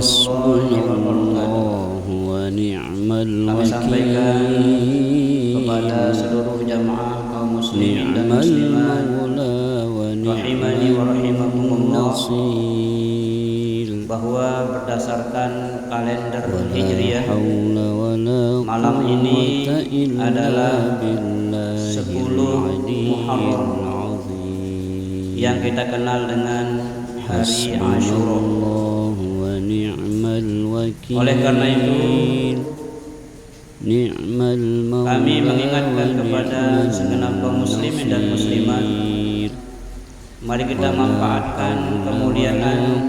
warahmatullahi wabarakatuh. Kami sampaikan kepada seluruh jamaah kaum muslimin dan muslimat rahimani wa rahimakumullah, bahwa berdasarkan kalender Hijriah malam ini adalah 10 Muharram yang kita kenal dengan hari Asyura. Oleh karena itu kami mengingatkan kepada segenap kaum muslimin dan muslimat, mari kita manfaatkan kemuliaan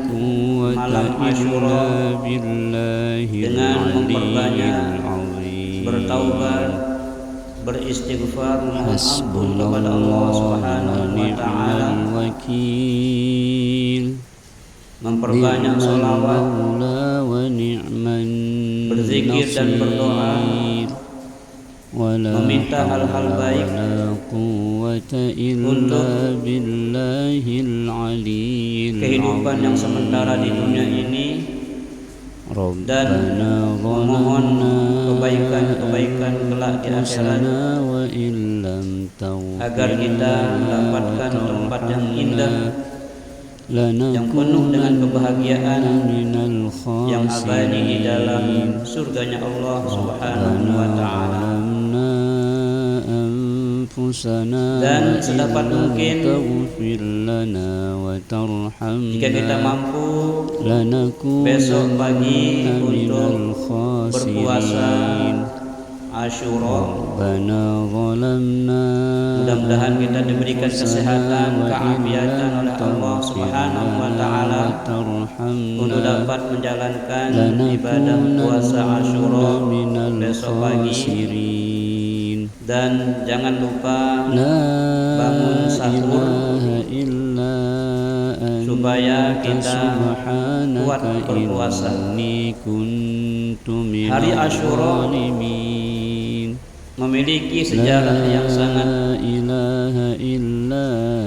malam Asyura dengan memperbanyak bertaubat, beristighfar, mohon ampun kepada Allah Subhanahu wa taala, memperbanyak sholawat, berzikir dan berdoa, meminta hal-hal baik untuk kehidupan yang sementara di dunia ini, dan memohon kebaikan-kebaikan kelak di akhirat, agar kita mendapatkan tempat yang indah, yang penuh dengan kebahagiaan, yang abadi di dalam surganya Allah Subhanahu wa taala. Dan sedapat mungkin jika kita mampu besok pagi untuk berpuasa Asyura, mudah-mudahan kita diberikan kesehatan, keafiatan oleh Allah Subhanahu wa taala untuk dapat menjalankan ibadah puasa Asyura besok pagi. Dan jangan lupa bangun sahur supaya kita kuat berpuasa. Hari Asyura memiliki sejarah yang sangat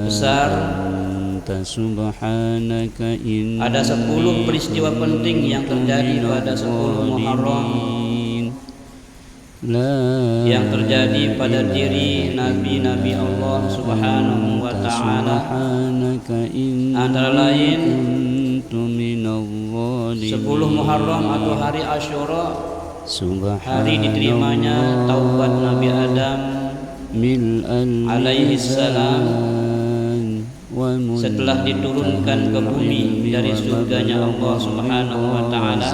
besar. Ada 10 peristiwa penting yang terjadi pada 10 Muharram yang terjadi pada diri nabi-nabi Allah Subhanahu wa taala. Antara lain 10 Muharram atau hari Asyura, hari diterimanya taubat Nabi Adam alaihi salam setelah diturunkan ke bumi dari surganya Allah Subhanahu wa taala.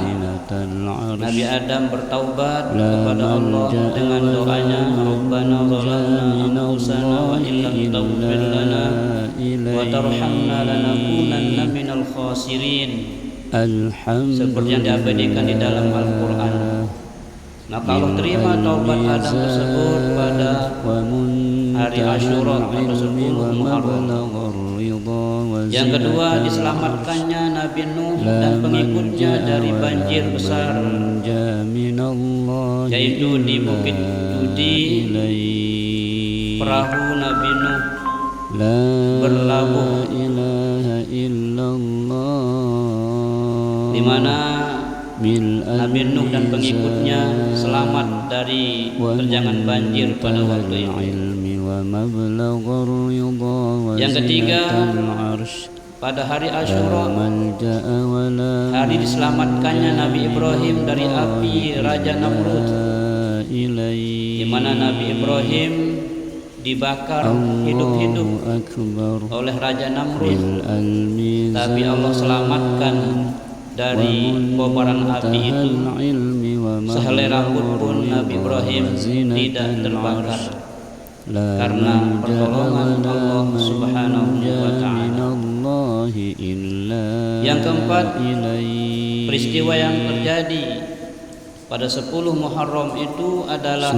Nabi Adam bertaubat kepada Allah dengan doanya, Rabbana zalamna anfusana wa illam taghfir lana wa tarhamna lanakunanna minal khasirin, seperti yang diabadikan di dalam Al-Quran. Maka Allah terima taubat Adam tersebut pada hari Asyura atau 10 Muharram. Yang kedua, diselamatkannya Nabi Nuh dan pengikutnya dari banjir besar, yaitu di Bukit Dudi. Perahu Nabi Nuh berlabuh, di mana Nabi Nuh dan pengikutnya selamat dari terjangan banjir pada waktu itu. Yang ketiga, pada hari Asyura, hari diselamatkannya Nabi Ibrahim dari api Raja Namrud, di mana Nabi Ibrahim dibakar hidup-hidup oleh Raja Namrud, tapi Allah selamatkan dari kobaran api itu. Sehelai rambut pun Nabi Ibrahim tidak terbakar karena pertolongan Allah Subhanahu wa taala. Yang keempat, peristiwa yang terjadi pada 10 Muharram itu adalah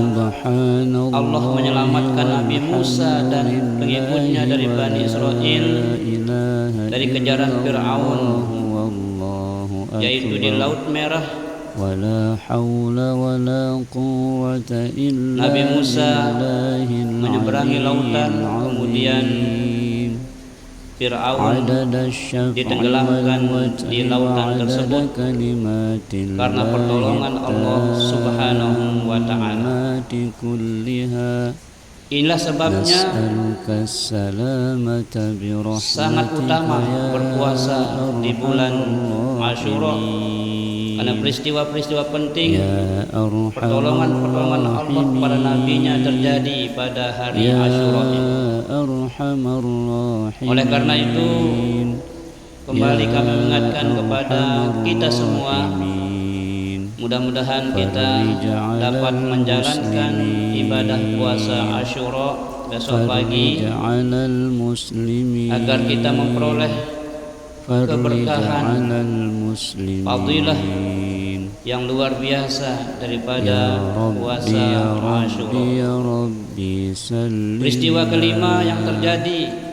Allah menyelamatkan Nabi Musa dan pengikutnya dari Bani Israel dari kejaran Fir'aun, yaitu di Laut Merah. Nabi Musa menyeberangi lautan, kemudian Fir'aun ditenggelamkan di lautan tersebut karena pertolongan Allah Subhanahu wa ta'ala. Inilah sebabnya sangat utama berpuasa di bulan Asyura, karena peristiwa-peristiwa penting pertolongan Allah kepada nabinya terjadi pada hari Asyura ini. Oleh karena itu kembali kami mengingatkan kepada kita semua, mudah-mudahan kita dapat menjalankan ibadah puasa Asyura besok pagi agar kita memperoleh keberkahan, fadilah yang luar biasa daripada puasa Asyura. Peristiwa kelima yang terjadi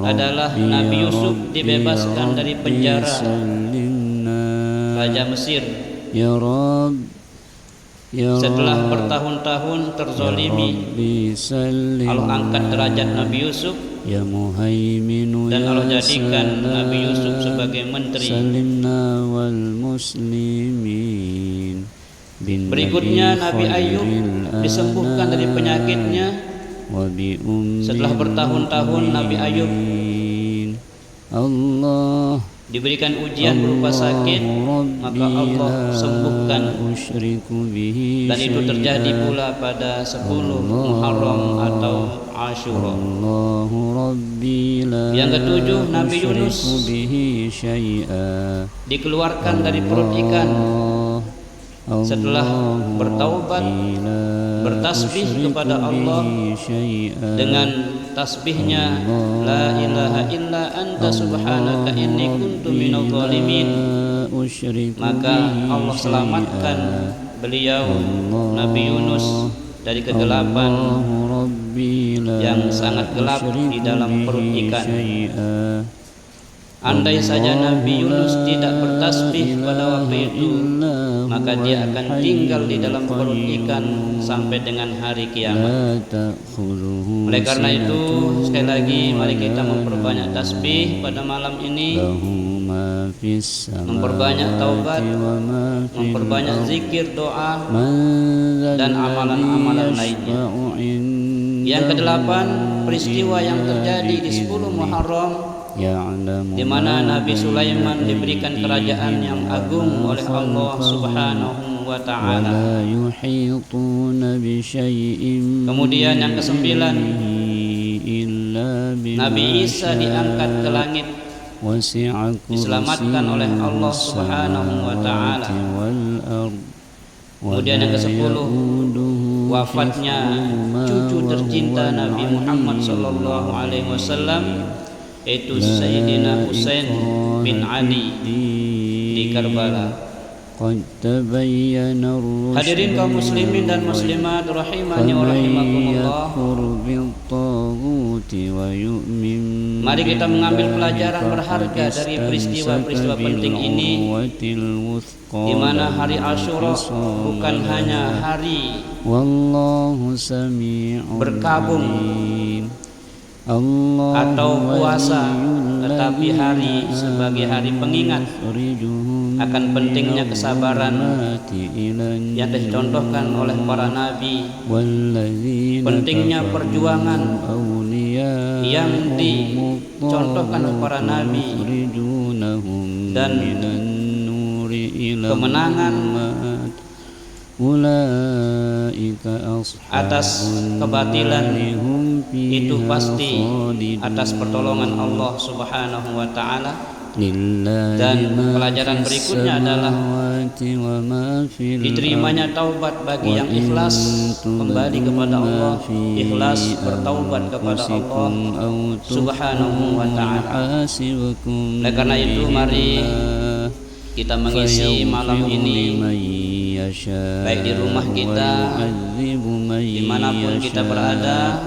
adalah Nabi Yusuf dibebaskan dari penjara Raja Mesir setelah bertahun-tahun terzolimi. Allah angkat derajat Nabi Yusuf dan Allah jadikan Nabi Yusuf sebagai menteri. Berikutnya Nabi Ayub disembuhkan dari penyakitnya. Setelah bertahun-tahun Nabi Ayub diberikan ujian berupa sakit, maka Allah sembuhkan. Dan itu terjadi pula pada 10 Muharram atau Asyura. Yang ketujuh, Nabi Yunus dikeluarkan dari perut ikan setelah bertaubat, bertasbih kepada Allah dengan tasbihnya la ilaha illa anta subhanaka inni kuntu minadh dhalimin. Maka Allah selamatkan beliau Nabi Yunus dari kegelapan yang sangat gelap di dalam perut ikan. Andai saja Nabi Yunus tidak bertasbih pada waktu itu, maka dia akan tinggal di dalam perut ikan sampai dengan hari kiamat. Oleh karena itu, sekali lagi mari kita memperbanyak tasbih pada malam ini, memperbanyak taubat, memperbanyak zikir, doa, dan amalan-amalan lainnya. Yang kedelapan, peristiwa yang terjadi di 10 Muharram, di mana Nabi Sulaiman diberikan kerajaan yang agung oleh Allah Subhanahu wa ta'ala. Kemudian yang kesembilan, Nabi Isa diangkat ke langit, diselamatkan oleh Allah Subhanahu wa ta'ala. Kemudian yang ke-10, wafatnya cucu tercinta Nabi Muhammad sallallahu alaihi wasallam, yaitu Sayyidina Husain bin Ali di Karbala. Hadirin kaum muslimin dan muslimat rahimani wa rahimakumullah, mari kita mengambil pelajaran berharga dari peristiwa-peristiwa penting ini, di mana hari Asyura bukan hanya hari berkabung atau puasa, tetapi hari sebagai hari pengingat akan pentingnya kesabaran yang dicontohkan oleh para nabi, pentingnya perjuangan yang dicontohkan oleh para nabi, dan kemenangan atas kebatilan itu pasti atas pertolongan Allah Subhanahu wa ta'ala. Dan pelajaran berikutnya adalah diterimanya taubat bagi yang ikhlas kembali kepada Allah, ikhlas bertaubat kepada Allah Subhanahu wa ta'ala. Oleh karena itu mari kita mengisi malam ini baik di rumah kita, dimanapun kita berada,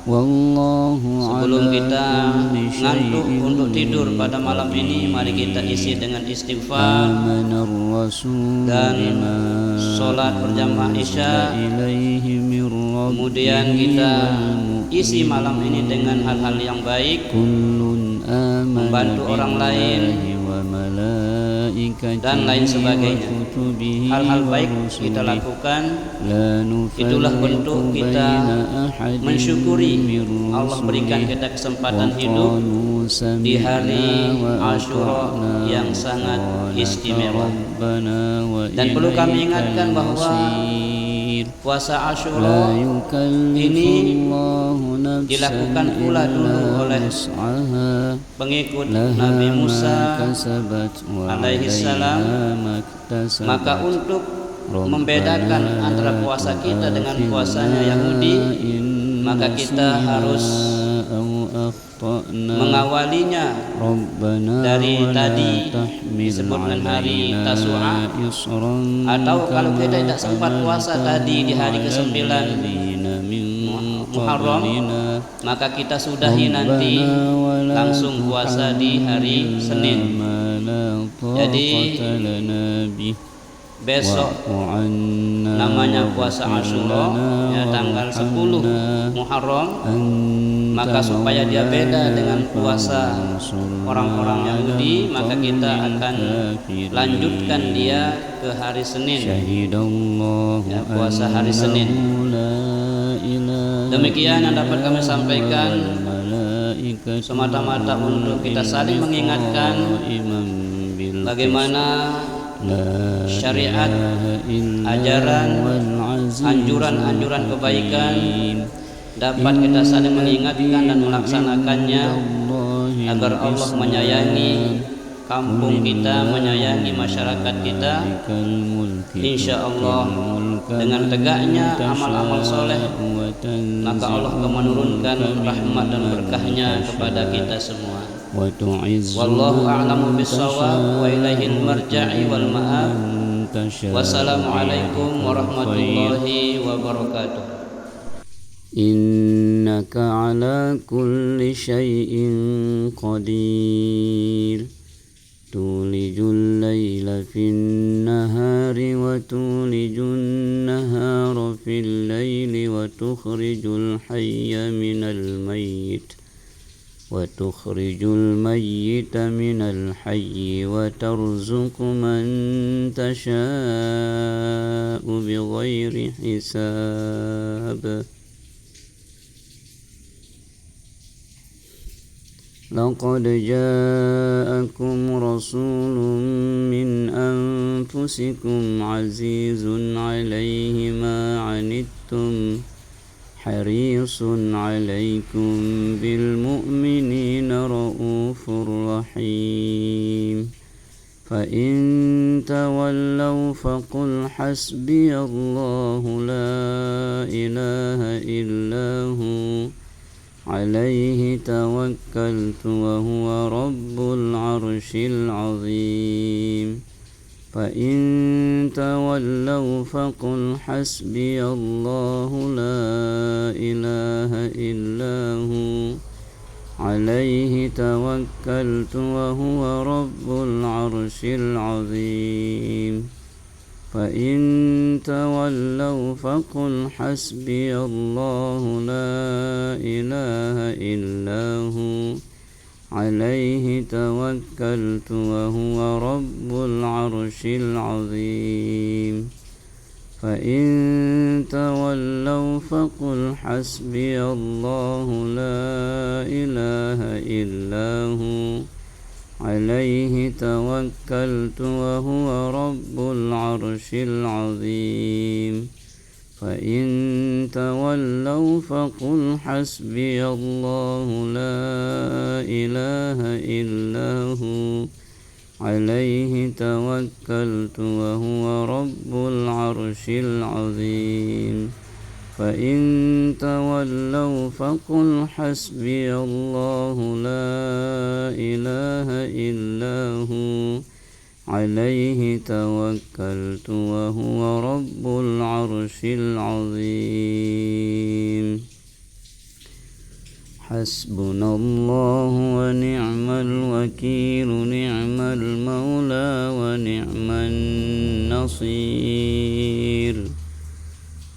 Sebelum kita ngantuk untuk tidur pada malam ini, mari kita isi dengan istighfar dan sholat berjamaah isya. Kemudian kita isi malam ini dengan hal-hal yang baik, membantu orang lain dan lain sebagainya. Hal-hal baik kita lakukan, itulah bentuk kita mensyukuri Allah berikan kita kesempatan hidup di hari Asyura yang sangat istimewa. Dan perlu kami ingatkan bahwa puasa Asyura ini dilakukan pula dulu oleh pengikut Nabi Musa alaihi salam. Maka untuk membedakan antara puasa kita dengan puasanya Yahudi, maka kita harus mengawalinya dari tadi disebutkan hari Tasu'a, atau kalau kita tidak sempat puasa tadi di hari ke-9 Muharram, maka kita sudahi nanti langsung puasa di hari Senin. Jadi besok namanya puasa Asyura, ya, tanggal 10 Muharram. Maka supaya dia beda dengan puasa orang-orang Yahudi, maka kita akan lanjutkan dia ke hari Senin, ya, puasa hari Senin. Demikian yang dapat kami sampaikan, semata-mata untuk kita saling mengingatkan bagaimana syariat, ajaran, anjuran-anjuran kebaikan dapat kita saling mengingatkan dan melaksanakannya agar Allah menyayangi kampung kita, menyayangi masyarakat kita. Insya Allah dengan tegaknya amal-amal soleh, maka Allah akan menurunkan rahmat dan berkahnya kepada kita semua. Wallahu a'lamu bissawab wa ilaihil marja'i wal ma'ab. Wassalamualaikum warahmatullahi wabarakatuh. Innaka ala kulli syai'in qadir. Tulijul layla fin nahari wa tulijun nahara fil layli wa tukhrijul hayya minal mayyit wa tukhrijul mayyita minal hayyi wa tarzuqu man tasha'u bighairi hisab. لقد جاءكم رسول من أنفسكم عزيز عليه ما عنتم حريص عليكم بالمؤمنين رؤوف رحيم فإن تولوا فقل حسبي الله لا إله إلا هو عليه توكلت وهو رب العرش العظيم فإن تولوا فقل حسبي الله لا إله إلا هو عليه توكلت وهو رب العرش العظيم فإن تولوا فقل حسبي الله لا إله إلا هو عليه توكلت وهو رب العرش العظيم فإن تولوا فقل حسبي الله لا إله إلا هو عليه توكلت وهو رب العرش العظيم فإن تولوا فقل حسبي الله لا إله إلا هو عليه توكلت وهو رب العرش العظيم فإن تولوا فقل حسبي الله لا إله إلا هو عليه توكلت وهو رب العرش العظيم حسبنا الله ونعم الوكيل نعم المولى ونعم النصير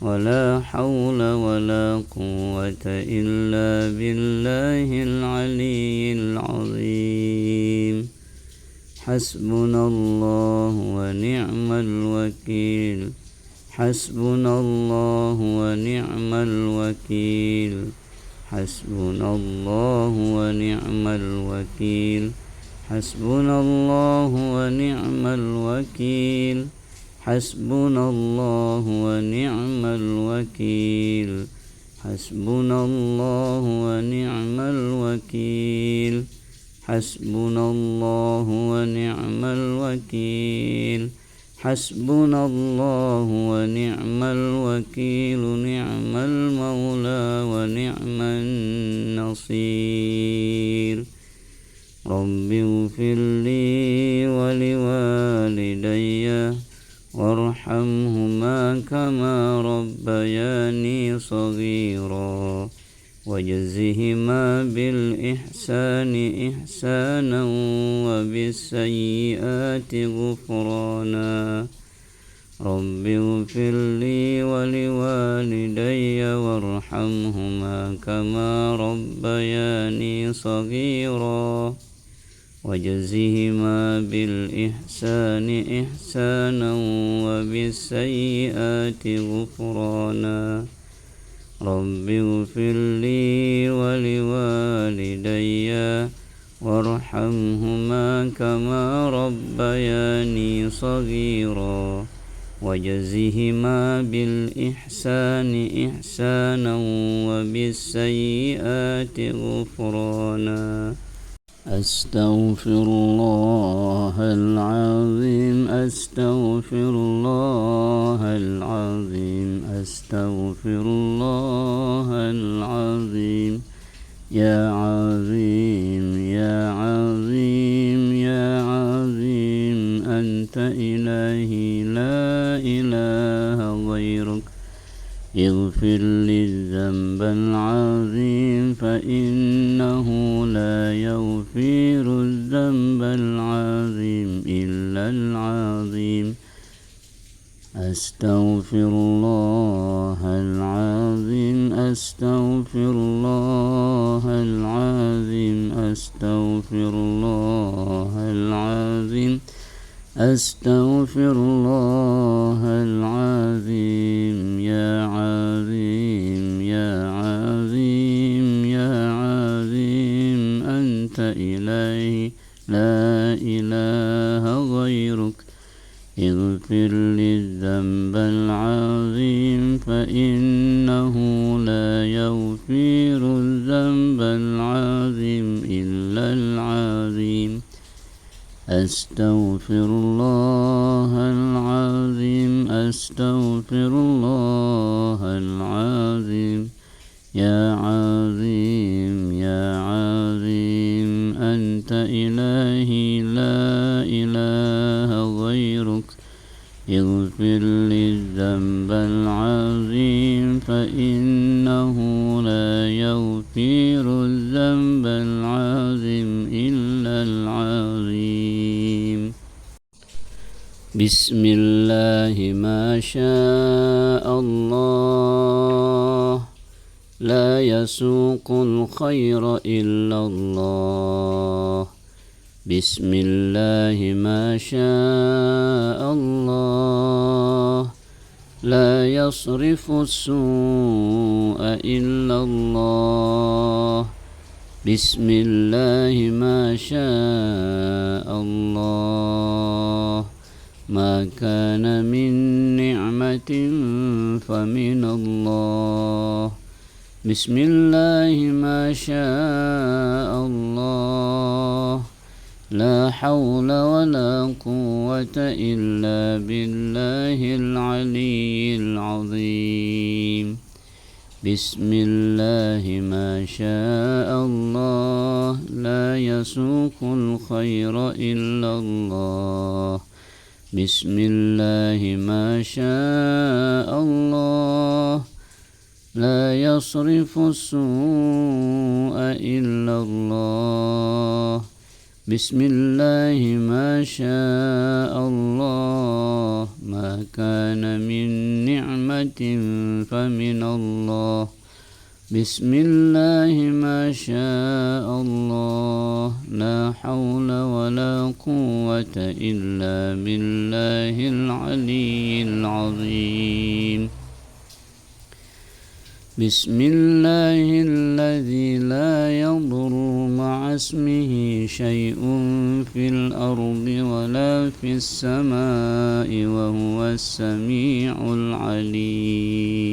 ولا حول ولا قوة إلا بالله العلي العظيم حسبنا الله ونعم الوكيل حسبنا الله ونعم الوكيل حسبنا الله ونعم الوكيل حسبنا الله ونعم الوكيل حسبنا الله ونعم الوكيل حسبنا الله ونعم الوكيل حسبنا الله ونعم الوكيل حسبنا الله ونعم الوكيل نعم المولى ونعم النصير رب اغفر لي ولوالدي وارحمهما كما ربياني صغيرا وجزهما بالإحسان إحسانا وبالسيئات غفرانا رب اغفر لي ولوالدي وارحمهما كما ربياني صغيرا وجزهما بالإحسان إحسانا وبالسيئات غفرانا رب اغفر لي ولوالدي وارحمهما كما ربياني صغيرا وجزهما بالإحسان إحسانا وبالسيئات غفرانا أستغفر الله العظيم أستغفر الله العظيم أستغفر الله العظيم يا عظيم يا عظيم يا عظيم أنت إلهي لا إله غيرك اغفر لي الذنب العظيم فإنه لا يغفر الذنب العظيم إلا العظيم أستغفر الله العظيم أستغفر الله العظيم أستغفر الله العظيم أستغفر الله العظيم يا عظيم يا عظيم يا عظيم أنت إلهي لا إله غيرك اغفر لي الذنب العظيم فإنه لا يغفر الذنب العظيم إلا العظيم أستغفر الله العظيم أستغفر الله العظيم يا عظيم يا عظيم أنت إلهي لا إله غيرك اغفر لي الذنب العظيم فإنه لا يغفر الذنب العظيم إلا العظيم بسم الله ما شاء الله لا يسوق الخير إلا الله بسم الله ما شاء الله لا يصرف السوء إلا الله بسم الله ما شاء الله ما كان من نعمة فمن الله بسم الله ما شاء الله لا حول ولا قوة إلا بالله العلي العظيم بسم الله ما شاء الله لا يسوق الخير إلا الله بسم الله ما شاء الله لا يصرف السوء إلا الله بسم الله ما شاء الله ما كان من نعمة فمن الله بسم الله ما شاء الله لا حول ولا قوة إلا بالله العلي العظيم بسم الله الذي لا يضر مع اسمه شيء في الأرض ولا في السماء وهو السميع العليم